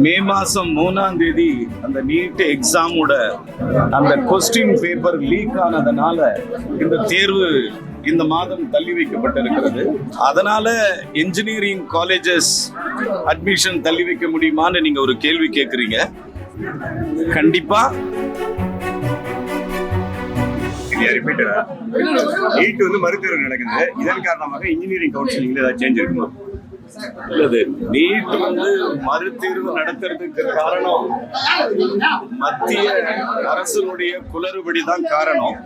மே மாசம் 3ஆம் தேதி அந்த நீட் எக்ஸாமோட அந்த கொஸ்டின் பேப்பர் லீக் ஆனதுனால இந்த தேர்வு இந்த மாதம் தள்ளி வைக்கப்பட்டிருக்கிறது. அதனால இன்ஜினியரிங் காலேஜஸ் அட்மிஷன் தள்ளி வைக்க முடியுமான்னு நீங்க ஒரு கேள்வி கேட்குறீங்க. கண்டிப்பா நீட் மறுதேர்வு நடக்குது. இதன் காரணமாக இன்ஜினியரிங் கவுன்சிலிங்ல ஏதாவது சேஞ்ச் இருக்குமா? இல்லது, நீட் மறுதேர்வு நடத்துறதுக்கு காரணம் மத்திய அரசுடைய குளறுபடி தான் காரணம்.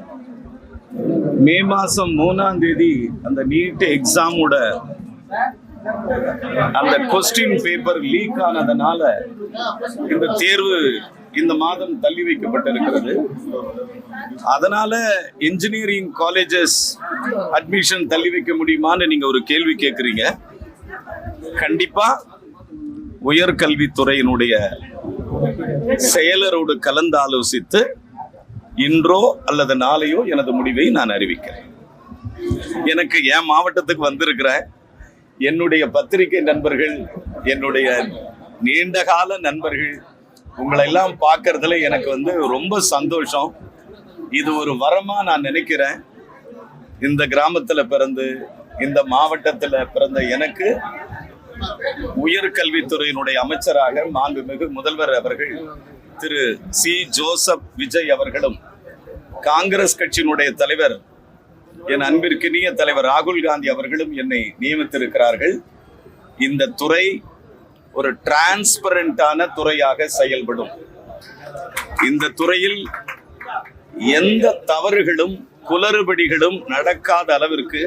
மே மாசம் 3ஆம் தேதி அந்த நீட் எக்ஸாமோட அந்த கொஸ்டின் பேப்பர் லீக் ஆனதுனால இந்த தேர்வு இந்த மாதம் தள்ளி வைக்கப்பட்டிருக்கிறது. அதனால இன்ஜினியரிங் காலேஜஸ் அட்மிஷன் தள்ளி வைக்க முடியுமான்னு நீங்க ஒரு கேள்வி கேட்குறீங்க. கண்டிப்பா உயர்கல்வித்துறையினுடைய செயலரோடு கலந்து ஆலோசித்து இன்றோ அல்லது நாளையோ எனது முடிவை நான் அறிவிக்கிறேன். எனக்கு என் மாவட்டத்துக்கு வந்திருக்கிற என்னுடைய பத்திரிகை நண்பர்கள், என்னுடைய நீண்டகால நண்பர்கள், உங்களை எல்லாம் பார்க்கறதுல எனக்கு ரொம்ப சந்தோஷம். இது ஒரு வரமா நான் நினைக்கிறேன். இந்த கிராமத்துல பிறந்து இந்த மாவட்டத்துல பிறந்த எனக்கு உயர்கல்வித்துறையினுடைய அமைச்சராக மாண்புமிகு முதல்வர் அவர்கள் திரு சி. ஜோசப் விஜய் அவர்களும், காங்கிரஸ் கட்சியினுடைய தலைவர் என் அன்பிற்கினிய தலைவர் ராகுல் காந்தி அவர்களும் என்னை நியமித்திருக்கிறார்கள். இந்த துறை ஒரு டிரான்ஸ்பரண்டான துறையாக செயல்படும். இந்த துறையில் எந்த தவறுகளும் குளறுபடிகளும் நடக்காத அளவிற்கு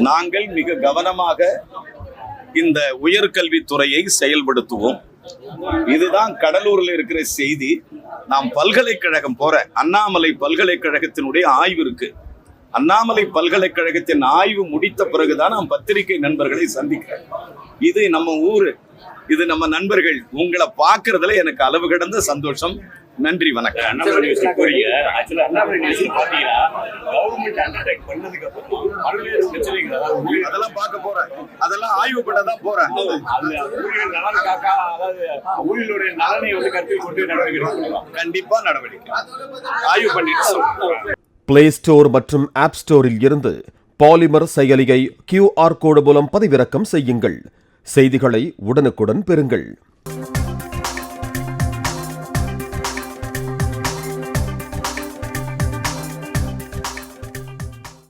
நாங்கள் மிக கவனமாக இந்த உயர்கல்வித்துறையை செயல்படுத்துவோம். இதுதான் கடலூர்ல இருக்கிற செய்தி. நாம் பல்கலைக்கழகம் போற அண்ணாமலை பல்கலைக்கழகத்தினுடைய ஆய்வு இருக்கு. அண்ணாமலை பல்கலைக்கழகத்தின் ஆய்வு முடித்த பிறகுதான் நாம் பத்திரிகை நண்பர்களை சந்திக்கிறேன். இது நம்ம ஊரு, இது நம்ம நண்பர்கள். உங்களை பார்க்கறதுல எனக்கு அளவு கடந்த சந்தோஷம். நன்றி, வணக்கம். அதெல்லாம் பார்க்க போறேன், அதெல்லாம் ஆய்வு பண்ண தான் போறேன். கண்டிப்பா நடவடிக்கை ஆய்வு பண்ணிட்டு. பிளே ஸ்டோர் மற்றும் ஆப் ஸ்டோரில் இருந்து பாலிமர் செயலியை QR கோடு மூலம் பதிவிறக்கம் செய்யுங்கள். செய்திகளை உடனுக்குடன் பெறுங்கள்.